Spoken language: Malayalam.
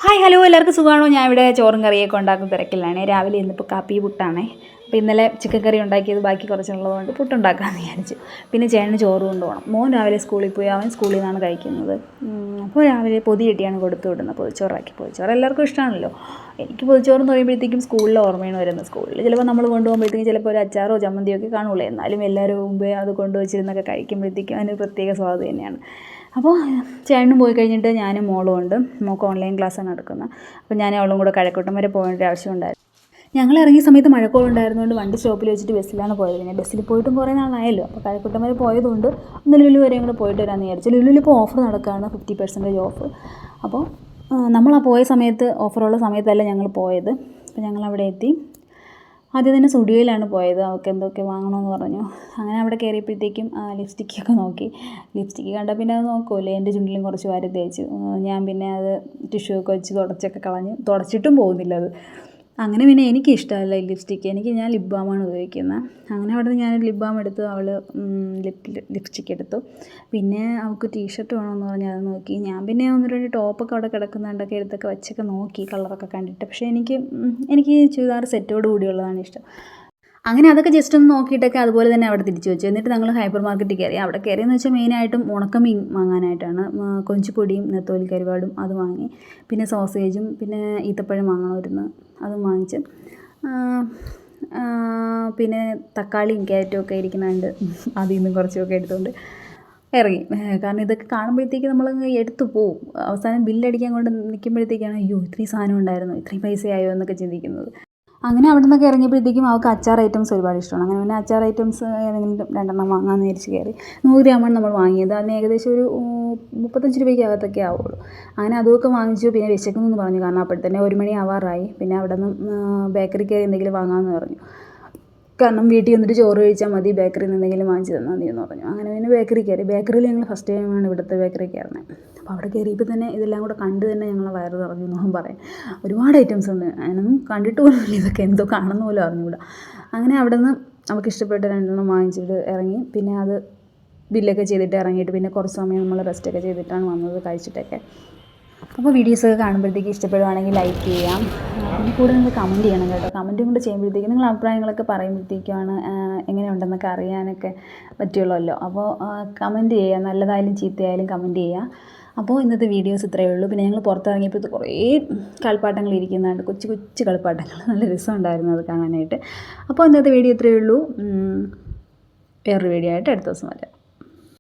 ഹായ് ഹലോ എല്ലാവർക്കും സുഖമാണോ? ഞാൻ ഇവിടെ ചോറും കറിയൊക്കെ ഉണ്ടാക്കുന്ന തിരക്കിലാണ്. രാവിലെ ഇന്നിപ്പോൾ കാപ്പി പുട്ടാണേ. അപ്പോൾ ഇന്നലെ ചിക്കൻ കറി ഉണ്ടാക്കിയത് ബാക്കി കുറച്ചുള്ളതുകൊണ്ട് പുട്ടുണ്ടാക്കാമെന്ന് വിചാരിച്ചു. പിന്നെ ചേട്ടന് ചോറ് കൊണ്ടുപോകണം. മോൻ രാവിലെ സ്കൂളിൽ പോയി, അവൻ സ്കൂളിൽ നിന്നാണ് കഴിക്കുന്നത്. അപ്പോൾ രാവിലെ പൊതി കെട്ടിയാണ് കൊടുത്തു വിടുന്നത്, പൊതിച്ചോറാക്കി. പൊതിച്ചോറ് എല്ലാവർക്കും ഇഷ്ടമാണല്ലോ. എനിക്ക് പൊതിച്ചോറെന്ന് പറയുമ്പോഴത്തേക്കും സ്കൂളിൽ ഓർമ്മയാണ് വരുന്നത്. സ്കൂളിൽ ചിലപ്പോൾ നമ്മൾ കൊണ്ടുപോകുമ്പോഴത്തേക്കും ചിലപ്പോൾ ഒരു അച്ചാറോ ചമ്മന്തിയോ ഒക്കെ കാണുള്ളൂ. എന്നാലും എല്ലാവരും മുമ്പേ അത് കൊണ്ടുവച്ചിരുന്നൊക്കെ കഴിക്കുമ്പോഴത്തേക്കും അതിന് പ്രത്യേക സ്വാദ് തന്നെയാണ്. അപ്പോൾ ചേട്ടനും പോയി കഴിഞ്ഞിട്ട് ഞാനും മോളും ഉണ്ട്. മോൾക്ക് ഓൺലൈൻ ക്ലാസ്സാണ് നടക്കുന്നത്. അപ്പോൾ ഞാൻ അവളും കൂടെ കഴക്കൂട്ടം വരെ പോകേണ്ട ഒരു ആവശ്യമുണ്ടായിരുന്നു. ഞങ്ങൾ ഇറങ്ങിയ സമയത്ത് മഴക്കോളുണ്ടായിരുന്നുകൊണ്ട് വണ്ടി സ്റ്റോപ്പിൽ വെച്ചിട്ട് ബസ്സിലാണ് പോയത്. പിന്നെ ബസ്സിൽ പോയിട്ടും കുറേ നാളായല്ലോ. അപ്പോൾ കഴക്കൂട്ടം വരെ പോയതുകൊണ്ട് ഒന്ന് ലുലു വരെയും കൂടെ പോയിട്ട് വരാമെന്ന് വിചാരിച്ചു. ലുലുവിൽ ഇപ്പോൾ ഓഫർ നടക്കുകയാണ്, 50% ഓഫ്. അപ്പോൾ നമ്മൾ ആ പോയ സമയത്ത് ഓഫറുള്ള സമയത്തല്ല ഞങ്ങൾ പോയത്. അപ്പോൾ ഞങ്ങളവിടെ എത്തി. ആദ്യം തന്നെ സ്റ്റുഡിയോയിലാണ് പോയത്. അവൾക്ക് എന്തൊക്കെ വാങ്ങണമെന്ന് പറഞ്ഞു. അങ്ങനെ അവിടെ കയറിയപ്പോഴത്തേക്കും ലിപ്സ്റ്റിക്കൊക്കെ നോക്കി. ലിപ്സ്റ്റിക്ക് കണ്ടാൽ പിന്നെ അത് നോക്കുമല്ലേ. എൻ്റെ ചുണ്ടിലും കുറച്ച് വാരി തേച്ചു. ഞാൻ പിന്നെ അത് ടിഷ്യൂ ഒക്കെ വെച്ച് തുടച്ചൊക്കെ കളഞ്ഞു. തുടച്ചിട്ടും പോകുന്നില്ല അത്. അങ്ങനെ പിന്നെ എനിക്കിഷ്ടമല്ല ഈ ലിപ്സ്റ്റിക്ക്. ഞാൻ ലിപ് ബാമാണ് ഉപയോഗിക്കുന്നത്. അങ്ങനെ അവിടെ നിന്ന് ഞാൻ ലിപ് ബാം എടുത്തു. അവൾ ലിപ്സ്റ്റിക്ക് എടുത്തു. പിന്നെ അവൾക്ക് ടീഷർട്ട് വേണമെന്ന് പറഞ്ഞ് അത് നോക്കി. ഞാൻ പിന്നെ 1-2 ടോപ്പൊക്കെ അവിടെ കിടക്കുന്നുണ്ടൊക്കെ എടുത്തൊക്കെ വെച്ചൊക്കെ നോക്കി, കളറൊക്കെ കണ്ടിട്ട്. പക്ഷേ എനിക്ക് ചുരിദാർ സെറ്റോട് കൂടിയുള്ളതാണ് ഇഷ്ടം. അങ്ങനെ അതൊക്കെ ജസ്റ്റ് ഒന്ന് നോക്കിയിട്ടൊക്കെ അതുപോലെ തന്നെ അവിടെ തിരിച്ചു വെച്ചു. എന്നിട്ട് ഞങ്ങൾ ഹൈപ്പർ മാർക്കറ്റിൽ കയറി. അവിടെ കയറിയെന്ന് വെച്ചാൽ മെയിനായിട്ടും ഉണക്കമീൻ വാങ്ങാനായിട്ടാണ്. കൊഞ്ചുപൊടിയും നെത്തോലി കരുവാടും അത് വാങ്ങി. പിന്നെ സോസേജും പിന്നെ ഈത്തപ്പഴം വാങ്ങണമായിരുന്നു, അതും വാങ്ങിച്ച്. പിന്നെ തക്കാളിയും ക്യാരറ്റും ഒക്കെ ഇരിക്കുന്നുണ്ട്, അതിൽ നിന്നും കുറച്ചൊക്കെ എടുത്തുകൊണ്ട് ഇറങ്ങി. കാരണം ഇതൊക്കെ കാണുമ്പോഴത്തേക്ക് നമ്മളങ്ങ് എടുത്തു പോവും. അവസാനം ബില്ലടിക്കാൻ കൊണ്ട് നിൽക്കുമ്പോഴത്തേക്കാണ് അയ്യോ ഇത്രയും സാധനം ഉണ്ടായിരുന്നു, ഇത്രയും പൈസയായോ എന്നൊക്കെ ചിന്തിക്കുന്നത്. അങ്ങനെ അവിടെ നിന്നൊക്കെ ഇറങ്ങിയപ്പോഴത്തേക്കും അവൾക്ക് അച്ചാർ ഐറ്റംസ് ഒരുപാട് ഇഷ്ടമാണ്. അങ്ങനെ പിന്നെ അച്ചാർ ഐറ്റംസ് ഏതെങ്കിലും 2 വാങ്ങാമെന്ന് വിചാരിച്ച് കയറി. 100 ഗ്രാമാണ് നമ്മൾ വാങ്ങിയത്. അതിന് ഏകദേശം ഒരു 35 രൂപയ്ക്കകത്തൊക്കെ ആവുള്ളൂ. അങ്ങനെ അതുമൊക്കെ വാങ്ങിച്ചു. പിന്നെ വിശക്കുന്നെന്ന് പറഞ്ഞു. കാരണം അപ്പോഴത്തന്നെ 1 മണി ആവാറായി. പിന്നെ അവിടെ നിന്ന് ബേക്കറി കയറി എന്തെങ്കിലും വാങ്ങാമെന്ന് പറഞ്ഞു. കാരണം വീട്ടിൽ വന്നിട്ട് ചോറ് കഴിച്ചാൽ മതി, ബേക്കറിയിൽ നിന്ന് എന്തെങ്കിലും വാങ്ങിച്ച് തന്നാൽ മതി എന്ന് പറഞ്ഞു. അങ്ങനെ പിന്നെ ബേക്കറി കയറി. ബേക്കറിയിൽ ഞങ്ങൾ ഫസ്റ്റ് ടൈമാണ് ഇവിടുത്തെ ബേക്കറി കയറുന്നത്. അപ്പോൾ അവിടെ കയറിയപ്പോൾ തന്നെ ഇതെല്ലാം കൂടെ കണ്ട് തന്നെ ഞങ്ങൾ വയറ് നിറഞ്ഞു എന്നൊന്നും പറയാം. ഒരുപാട് ഐറ്റംസ് ഉണ്ട്. അതിനൊന്നും കണ്ടിട്ട് പോലുമില്ല, ഇതൊക്കെ എന്തോ കാണുന്ന പോലും അറിഞ്ഞുകൂടാ. അങ്ങനെ അവിടെ നിന്ന് നമുക്ക് ഇഷ്ടപ്പെട്ട 2 വാങ്ങിച്ചിട്ട് ഇറങ്ങി. പിന്നെ അത് ബില്ലൊക്കെ ചെയ്തിട്ട് ഇറങ്ങിയിട്ട് പിന്നെ കുറച്ച് സമയം നമ്മൾ റെസ്റ്റൊക്കെ ചെയ്തിട്ടാണ് വന്നത്, കഴിച്ചിട്ടൊക്കെ. അപ്പോൾ വീഡിയോസൊക്കെ കാണുമ്പോഴത്തേക്ക് ഇഷ്ടപ്പെടുവാണെങ്കിൽ ലൈക്ക് ചെയ്യാം. പിന്നെ കൂടെ നിങ്ങൾ കമൻറ്റ് ചെയ്യണം കേട്ടോ. കമൻറ്റും കൂടെ ചെയ്യുമ്പോഴത്തേക്കും നിങ്ങൾ അഭിപ്രായങ്ങളൊക്കെ പറയുമ്പോഴത്തേക്കാണ് എങ്ങനെയുണ്ടെന്നൊക്കെ അറിയാനൊക്കെ പറ്റുള്ളൂ. അപ്പോൾ കമൻറ്റ് ചെയ്യുക, നല്ലതായാലും ചീത്തയായാലും കമൻറ്റ് ചെയ്യുക. അപ്പോൾ ഇന്നത്തെ വീഡിയോസ് ഇത്രയേ ഉള്ളൂ. പിന്നെ ഞങ്ങൾ പുറത്തിറങ്ങിയപ്പോൾ കുറേ കളിപ്പാട്ടങ്ങൾ ഇരിക്കുന്നുണ്ട്, കൊച്ചു കൊച്ചു കളിപ്പാട്ടങ്ങൾ. നല്ല രസമുണ്ടായിരുന്നു അത് കാണാനായിട്ട്. അപ്പോൾ ഇന്നത്തെ വീഡിയോ ഇത്രയേ ഉള്ളൂ. വേറൊരു വീഡിയോ ആയിട്ട് അടുത്ത ദിവസം വരാം.